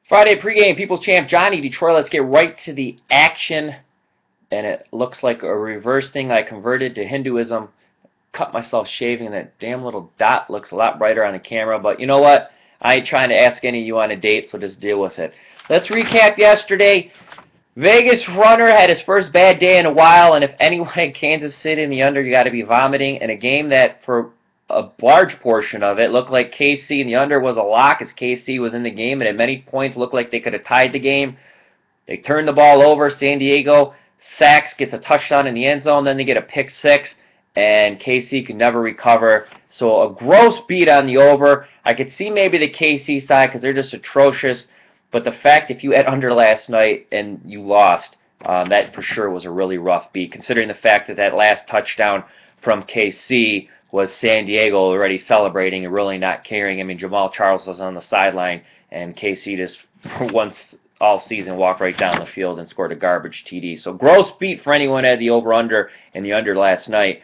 Friday pregame, People's Champ Johnny, Detroit. Let's get right to the action. And it looks like a reverse thing. I converted to Hinduism, cut myself shaving, and that damn little dot looks a lot brighter on the camera. But you know what? I ain't trying to ask any of you on a date, so just deal with it. Let's recap yesterday. Vegas runner had his first bad day in a while, and if anyone in Kansas City in the under, you got to be vomiting in a game that for a large portion of it looked like KC in the under was a lock as KC was in the game, and at many points looked like they could have tied the game. They turned the ball over. San Diego sacks, gets a touchdown in the end zone, then they get a pick six, and KC could never recover. So a gross beat on the over. I could see maybe the KC side because they're just atrocious, but the fact if you had under last night and you lost, that for sure was a really rough beat, considering the fact that that last touchdown from KC was San Diego already celebrating and really not caring. I mean, Jamal Charles was on the sideline, and KC just, for once all season, walked right down the field and scored a garbage TD. So gross beat for anyone who had the over-under and the under last night.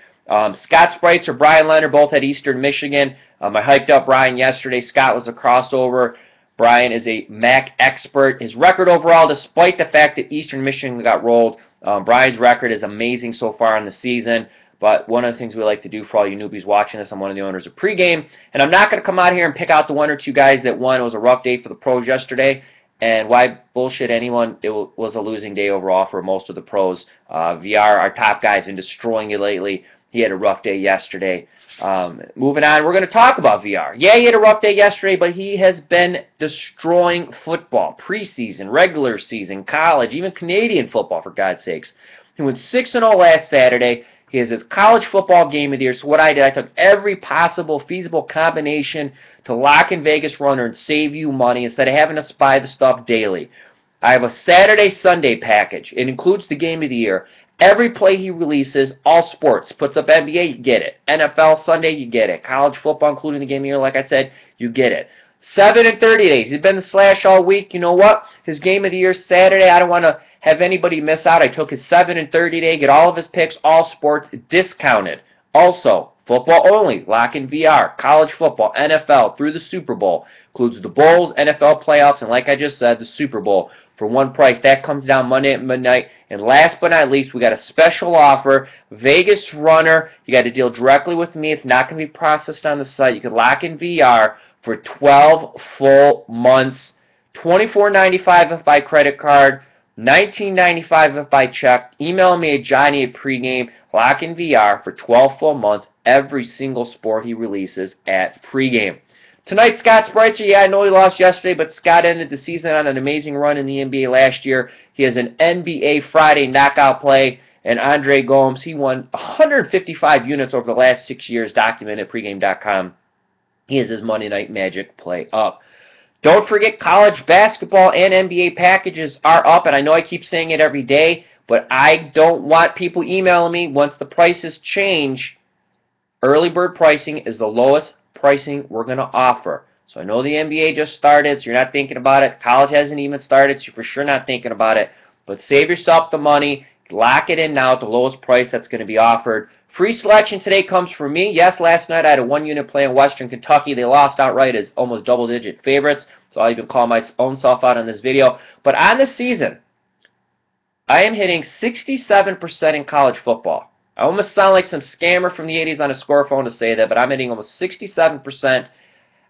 Scott Sprites or Brian Leonard both at Eastern Michigan. I hyped up Brian yesterday. Scott was a crossover. Brian is a MAC expert. His record overall, despite the fact that Eastern Michigan got rolled, Brian's record is amazing so far in the season. But one of the things we like to do for all you newbies watching this, I'm one of the owners of Pregame, and I'm not going to come out here and pick out the one or two guys that won. It was a rough day for the pros yesterday, and why bullshit anyone? It was a losing day overall for most of the pros. VR, our top guy, has been destroying it lately. He had a rough day yesterday. Moving on, we're going to talk about VR. Yeah, he had a rough day yesterday, but he has been destroying football, preseason, regular season, college, even Canadian football, for God's sakes. He went 6-0 last Saturday. He has his college football game of the year. So what I did, I took every possible feasible combination to lock in Vegas runner and save you money instead of having to buy the stuff daily. I have a Saturday-Sunday package. It includes the game of the year. Every play he releases, all sports. Puts up NBA, you get it. NFL Sunday, you get it. College football, including the game of the year, like I said, you get it. 7 and 30 days. He's been the slash all week. You know what? His game of the year Saturday, I don't want to have anybody miss out. I took his 7 and 30 day, get all of his picks, all sports discounted. Also, football only, lock in VR, college football, NFL, through the Super Bowl. Includes the Bowls, NFL playoffs, and like I just said, the Super Bowl for one price. That comes down Monday at midnight. And last but not least, we got a special offer. Vegas Runner, you got to deal directly with me. It's not going to be processed on the site. You can lock in VR for 12 full months, $24.95 if by credit card, $19.95 if by check. Email me at Johnny@Pregame. Lock in VR for 12 full months, every single sport he releases at Pregame. Tonight, Scott Spreitzer. Yeah, I know he lost yesterday, but Scott ended the season on an amazing run in the NBA last year. He has an NBA Friday knockout play, and Andre Gomes, he won 155 units over the last 6 years, documented at pregame.com. He has his Monday Night Magic play up. Don't forget, college basketball and NBA packages are up, and I know I keep saying it every day, but I don't want people emailing me once the prices change. Early bird pricing is the lowest pricing we're going to offer. So I know the NBA just started, so you're not thinking about it. College hasn't even started, so you're for sure not thinking about it. But save yourself the money. Lock it in now at the lowest price that's going to be offered. Free selection today comes from me. Yes, last night I had a one-unit play in Western Kentucky. They lost outright as almost double-digit favorites, so I'll even call my own self out on this video. But on the season, I am hitting 67% in college football. I almost sound like some scammer from the 80s on a score phone to say that, but I'm hitting almost 67%.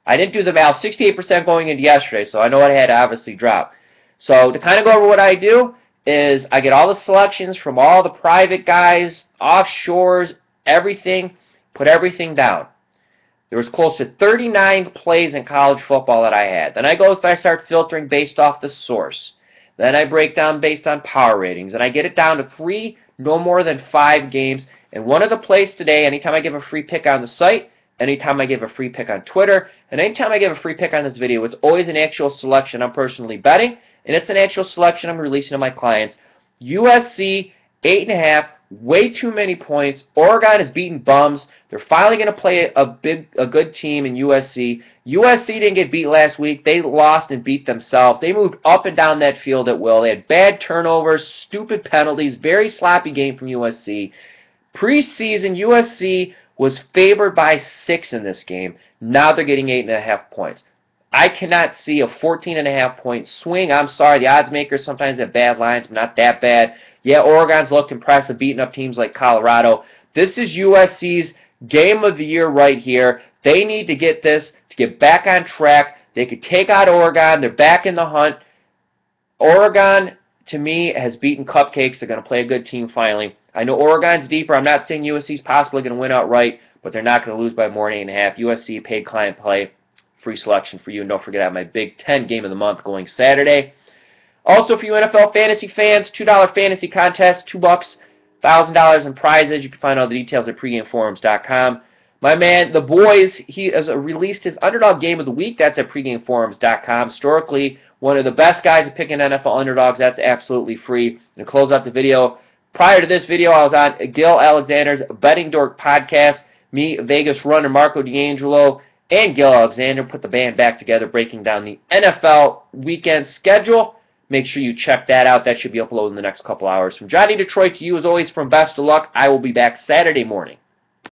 I didn't do the math. 68% going into yesterday, so I know it had to obviously drop. So to kind of go over what I do is I get all the selections from all the private guys, offshores, everything, put everything down. There was close to 39 plays in college football that I had. Then I start filtering based off the source. Then I break down based on power ratings, and I get it down to 3, no more than 5 games. And one of the plays today, anytime I give a free pick on the site, anytime I give a free pick on Twitter, and anytime I give a free pick on this video, it's always an actual selection I'm personally betting, and it's an actual selection I'm releasing to my clients. USC, 8.5, way too many points. Oregon is beating bums. They're finally going to play a good team in USC. USC didn't get beat last week. They lost and beat themselves. They moved up and down that field at will. They had bad turnovers, stupid penalties, very sloppy game from USC. Preseason, USC was favored by 6 in this game. Now they're getting 8.5 points. I cannot see a 14.5-point swing. I'm sorry, the odds makers sometimes have bad lines, but not that bad. Yeah, Oregon's looked impressive, beating up teams like Colorado. This is USC's game of the year right here. They need to get this to get back on track. They could take out Oregon. They're back in the hunt. Oregon, to me, has beaten cupcakes. They're going to play a good team finally. I know Oregon's deeper. I'm not saying USC's possibly going to win outright, but they're not going to lose by more than 8.5. USC, paid client play. Free selection for you. And don't forget, I have my Big Ten game of the month going Saturday. Also, for you NFL fantasy fans, $2 fantasy contest, $2, $1,000 in prizes. You can find all the details at PregameForums.com. My man, the boys, he has released his underdog game of the week. That's at PregameForums.com. Historically, one of the best guys at picking NFL underdogs. That's absolutely free. And to close out the video, prior to this video, I was on Gil Alexander's Betting Dork podcast. Me, Vegas runner Marco D'Angelo, and Gil Alexander put the band back together, breaking down the NFL weekend schedule. Make sure you check that out. That should be uploaded in the next couple hours. From Johnny Detroit to you, as always, from Best of Luck. I will be back Saturday morning.